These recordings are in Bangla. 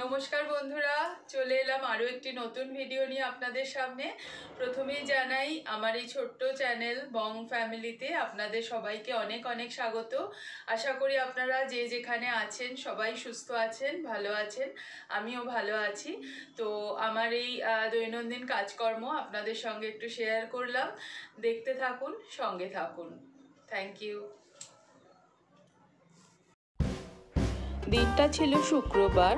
নমস্কার বন্ধুরা, চলে এলাম আরও একটি নতুন ভিডিও নিয়ে আপনাদের সামনে। প্রথমেই জানাই আমার এই ছোট্ট চ্যানেল বং ফ্যামিলিতে আপনাদের সবাইকে অনেক অনেক স্বাগত। আশা করি আপনারা যে যেখানে আছেন সবাই সুস্থ আছেন, ভালো আছেন। আমিও ভালো আছি। তো আমার এই দৈনন্দিন কাজকর্ম আপনাদের সঙ্গে একটু শেয়ার করলাম। দেখতে থাকুন, সঙ্গে থাকুন। Thank you. দিনটা ছিল শুক্রবার,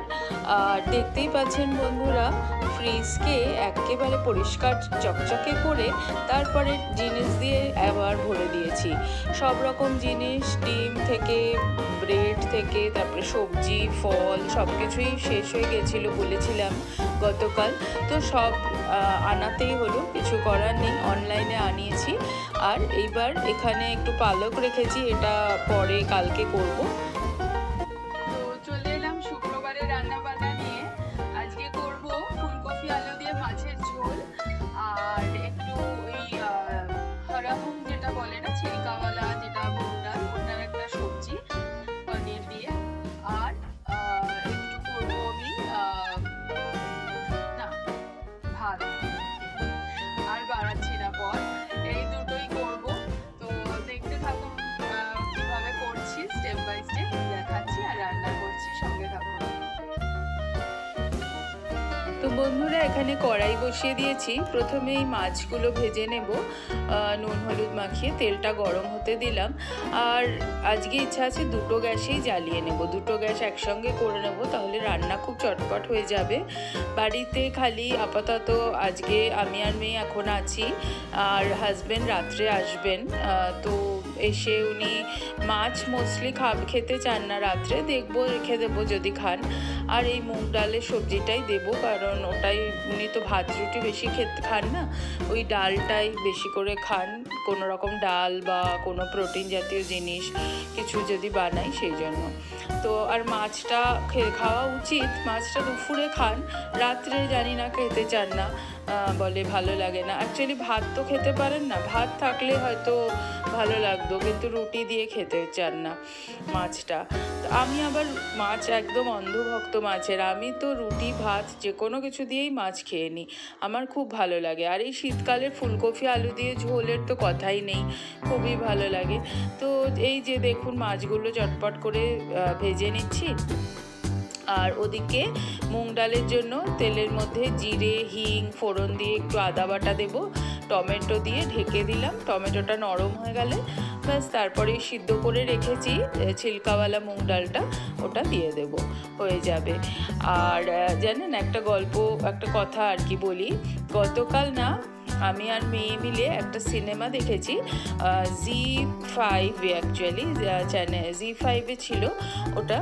আর দেখতেই পাচ্ছেন বন্ধুরা, ফ্রিজকে একেবারে পরিষ্কার চকচকে করে তারপরে জিনিস দিয়ে আবার ভরে দিয়েছি। সব রকম জিনিস, ডিম থেকে ব্রেড থেকে তারপরে সবজি ফল সব কিছুই শেষ হয়ে গেছিলো বলেছিলাম গতকাল। তো সব আনাতেই হলো, কিছু করার নেই, অনলাইনে আনিয়েছি। আর এইবার এখানে একটু পালক রেখেছি, এটা পরে কালকে করব। রান্না বান্না নিয়ে আজকে করব ফুলকপি আলু দিয়ে মাছের ঝোল, আর একটু ওই হরাহুম যেটা বলে না, ছিলকাওয়ালা যেটা মুগ ডাল, ওটার একটা সবজি পনির দিয়ে। আর একটু করবো আমি না ভাত, আর বাড়াচ্ছি না পর, এই দুটোই করব। তো দেখতে থাকুন কিভাবে করছি, স্টেপ বাই স্টেপ দেখাচ্ছি আর রান্না করছি, সঙ্গে থাকুন। তো বন্ধুরা, এখানে কড়াই বসিয়ে দিয়েছি। প্রথমে এই মাছগুলো ভেজে নেব, নুন হলুদ মাখিয়ে তেলটা গরম হতে দিলাম। আর আজকে ইচ্ছা আছে দুটো গ্যাসেই জ্বালিয়ে নেব, দুটো গ্যাস একসঙ্গে করে নেব, তাহলে রান্না খুব চটপট হয়ে যাবে। বাড়িতে খালি আপাতত আজকে আমি আর মেয়ে এখন আছি, আর হাজব্যান্ড রাত্রে আসবেন। তো এসে উনি মাছ মোস্টলি খেতে চান না রাত্রে, দেখবো রেখে দেবো যদি খান। আর এই মুগ ডালের সবজিটাই দেবো, কারণ ওটাই উনি তো ভাত রুটি বেশি খান না, ওই ডালটাই বেশি করে খান। কোনো রকম ডাল বা কোনো প্রোটিন জাতীয় জিনিস কিছু যদি বানাই সেই জন্য। তো আর মাছটা খাওয়া উচিত, মাছটা দুপুরে খান, রাত্রে জানি না খেতে চান না, বলে ভালো লাগে না। অ্যাকচুয়ালি ভাত তো খেতে পারেন না, ভাত থাকলে হয়তো ভালো লাগতো, কিন্তু রুটি দিয়ে খেতে চান না মাছটা। তো আমি আবার মাছ একদম অন্ধভক্ত মাছের, আমি তো রুটি ভাত যে কোনো কিছু দিয়েই মাছ খেয়ে নিই, আমার খুব ভালো লাগে। আর এই শীতকালের ফুলকপি আলু দিয়ে ঝোলের তো কথাই নেই, খুবই ভালো লাগে। তো এই যে দেখুন মাছগুলো চটপট করে ভেজে নিচ্ছি। আর ওদিকে মুগ ডালের জন্য তেলের মধ্যে জিরে হিং ফোড়ন দিয়ে একটু আদা বাটা দেবো, টমেটো দিয়ে ঢেকে দিলাম। টমেটোটা নরম হয়ে গেলে ব্যাস, তারপরে সিদ্ধ করে রেখেছি ছিলকাওয়ালা মুগ ডালটা, ওটা দিয়ে দেব, হয়ে যাবে। আর জানেন একটা গল্প, একটা কথা আর কি বলি। গতকাল না আমি আর মেয়ে মিলে একটা সিনেমা দেখেছি, জি5 অ্যাকচুয়ালি চ্যানেল জি5-এ ছিল ওটা,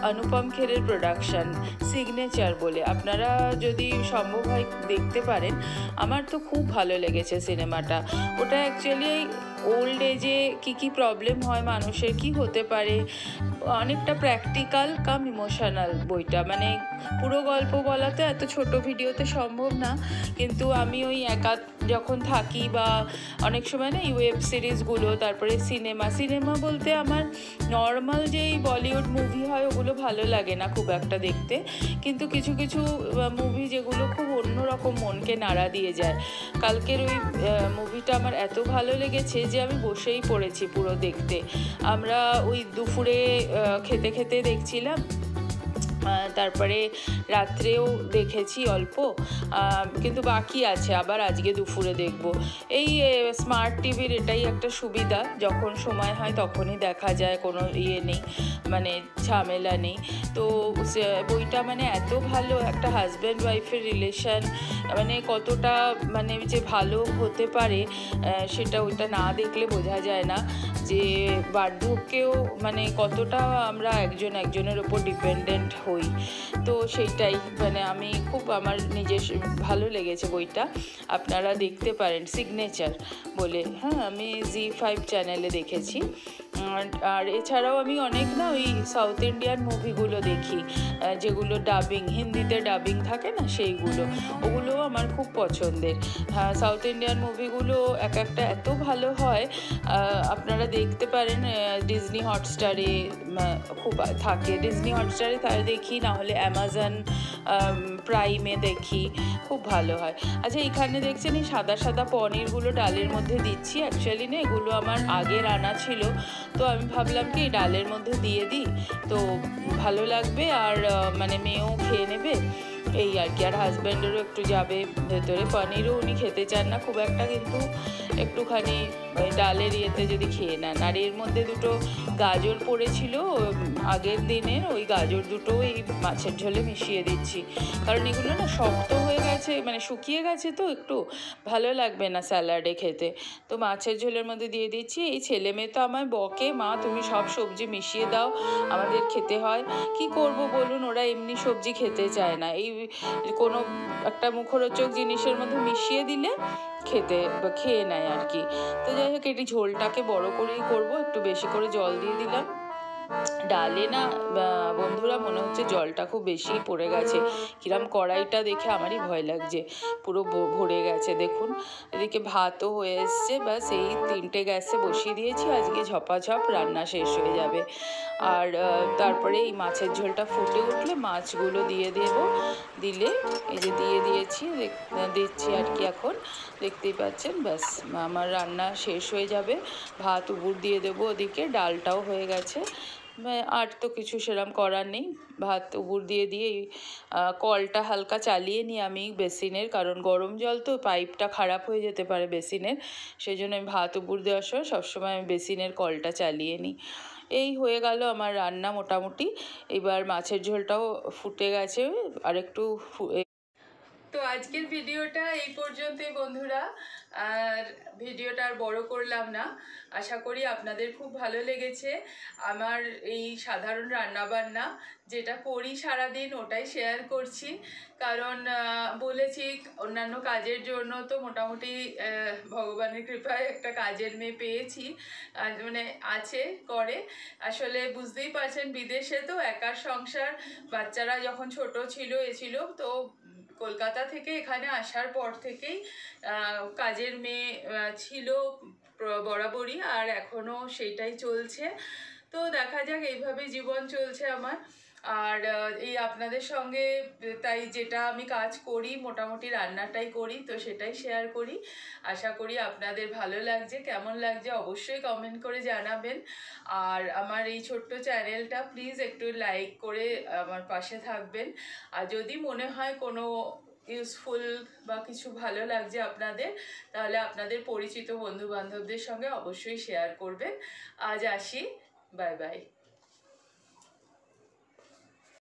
অনুপম খেরের প্রোডাকশান, সিগনেচার বলে। আপনারা যদি সম্ভব হয় দেখতে পারেন, আমার তো খুব ভালো লেগেছে সিনেমাটা। ওটা অ্যাকচুয়ালি ওল্ড এজে কী প্রবলেম হয় মানুষের, কি হতে পারে, অনেকটা প্র্যাকটিক্যাল কাম ইমোশনাল বইটা। মানে পুরো গল্প বলা তো এত ছোট ভিডিওতে সম্ভব না, কিন্তু আমি ওই একা যখন থাকি বা অনেক সময় না এই ওয়েব সিরিজগুলো, তারপরে সিনেমা বলতে আমার নর্মাল যেই বলিউড মুভি হয় ওগুলো ভালো লাগে না খুব একটা দেখতে, কিন্তু কিছু কিছু মুভি যেগুলো খুব অন্যরকম মনকে নাড়া দিয়ে যায়। কালকের ওই মুভিটা আমার এত ভালো লেগেছে যে আমি বসেই পড়েছি পুরো দেখতে। আমরা ওই দুপুরে খেতে খেতে দেখছিলাম, তারপরে রাত্রেও দেখেছি অল্প, কিন্তু বাকি আছে আবার আজকে দুপুরে দেখব। এই স্মার্ট টিভির এটাই একটা সুবিধা, যখন সময় হয় তখনই দেখা যায়, কোনো ইয়ে নেই, মানে ঝামেলা নেই। তো বইটা মানে এত ভালো, একটা হাজব্যান্ড ওয়াইফের রিলেশন মানে কতটা মানে যে ভালো হতে পারে সেটা ওইটা না দেখলে বোঝা যায় না, যে বার্ধক্যেও মানে কতটা আমরা একজন একজনের ওপর ডিপেন্ডেন্ট হই। তো সেইটাই মানে আমি খুব আমার নিজের ভালো লেগেছে বইটা, আপনারা দেখতে পারেন, সিগনেচার বলে। হ্যাঁ, আমি জি5 চ্যানেলে দেখেছি। আর এছাড়াও আমি অনেক না ওই সাউথ ইন্ডিয়ান মুভিগুলো দেখি, যেগুলো ডাবিং, হিন্দিতে ডাবিং থাকে না, সেইগুলো, ওগুলোও আমার খুব পছন্দের। হ্যাঁ, সাউথ ইন্ডিয়ান মুভিগুলো এক একটা এত ভালো হয়, আপনারা দেখতে পারেন। ডিজনি হটস্টারে খুব থাকে, ডিজনি হটস্টারে দেখি, না হলে অ্যামাজন প্রাইমে দেখি, খুব ভালো হয়। আচ্ছা, এখানে দেখছেন এই সাদা সাদা পনিরগুলো ডালের মধ্যে দিচ্ছি। অ্যাকচুয়ালি না এগুলো আমার আগের আনা ছিল, তো আমি ভাবলাম কি ডালের মধ্যে দিয়ে দিই, তো ভালো লাগবে আর মানে মেয়েও খেয়ে নেবে, এই আর কি। আর হাজব্যান্ডেরও একটু যাবে ভেতরে। পনিরও উনি খেতে চান না খুব একটা, কিন্তু একটুখানি ওই ডালের ইয়েতে যদি খেয়ে নেন। আর এর মধ্যে দুটো গাজর পড়েছিল আগের দিনের, ওই গাজর দুটো এই মাছের ঝোলে মিশিয়ে দিচ্ছি, কারণ এগুলো না শক্ত হয়ে গেছে, মানে শুকিয়ে গেছে, তো একটু ভালো লাগবে না স্যালাডে খেতে, তো মাছের ঝোলের মধ্যে দিয়ে দিচ্ছি। এই ছেলে মেয়ে তো আমায় বকে, মা তুমি সব সবজি মিশিয়ে দাও, আমাদের খেতে হয়। কি করব বলুন, ওরা এমনি সবজি খেতে চায় না, এই কোনো একটা মুখরোচক জিনিসের মধ্যে মিশিয়ে দিলে খেয়ে নেয় আর কি। তো যাই হোক, এটি ঝোলটাকে বড় করেই করব, একটু বেশি করে জল দিয়ে দিলাম। ডালে না বন্ধুরা মনে হচ্ছে জলটা খুব বেশি পড়ে গেছে, কিরম কড়াইটা দেখে আমারই ভয় লাগছে, পুরো ভরে গেছে দেখুন। এদিকে ভাতও হয়ে এসছে, ব্যাস এই 3টে গ্যাসে বসিয়ে দিয়েছি, আজকে ঝপাঝপ রান্না শেষ হয়ে যাবে। আর তারপরে এই মাছের ঝোলটা ফুটে উঠলে মাছগুলো দিয়ে দেবো, দিলে এই যে দিয়ে দিচ্ছি আর কি, এখন দেখতেই পাচ্ছেন। ব্যাস আমার রান্না শেষ হয়ে যাবে, ভাত উবুর দিয়ে দেবো, ওদিকে ডালটাও হয়ে গেছে, আর তো কিছু সেরম করার নেই। ভাত উবুর দিয়ে কলটা হালকা চালিয়ে নিই আমি বেসিনের, কারণ গরম জল তো, পাইপটা খারাপ হয়ে যেতে পারে বেসিনের, সেই জন্য আমি ভাত উবুর দেওয়ার সময় সবসময় আমি বেসিনের কলটা চালিয়ে নিই। এই হয়ে গেল আমার রান্না মোটামুটি। এবার মাছের ঝোলটাও ফুটে গেছে, আর একটু তো আজকের ভিডিওটা এই পর্যন্তই বন্ধুরা, আর ভিডিওটা আর বড় করলাম না। আশা করি আপনাদের খুব ভালো লেগেছে আমার এই সাধারণ রান্নাবান্না, যেটা করি সারাদিন ওটাই শেয়ার করছি, কারণ বলেছি অন্যান্য কাজের জন্য তো মোটামুটি ভগবানের কৃপায় একটা কাজের মেয়ে পেয়েছি, মানে আছে করে। আসলে বুঝতেই পারছেন বিদেশে তো একার সংসার, বাচ্চারা যখন ছোট ছিল তো কলকাতা থেকে এখানে আসার পর থেকেই কাজের মেয়ে ছিল বরাবরই, আর এখনও সেইটাই চলছে। তো দেখা যাক, এইভাবে জীবন চলছে আমার। আর এই আপনাদের সঙ্গে তাই যেটা আমি কাজ করি মোটামুটি রান্নাটাই করি, তো সেটাই শেয়ার করি। আশা করি আপনাদের ভালো লাগছে, কেমন লাগছে অবশ্যই কমেন্ট করে জানাবেন। আর আমার এই ছোট্ট চ্যানেলটা প্লিজ একটু লাইক করে আমার পাশে থাকবেন। আর যদি মনে হয় কোনো ইউজফুল বা কিছু ভালো লাগছে আপনাদের, তাহলে আপনাদের পরিচিত বন্ধু বান্ধবদের সঙ্গে অবশ্যই শেয়ার করবেন। আজ আসি, বাই বাই।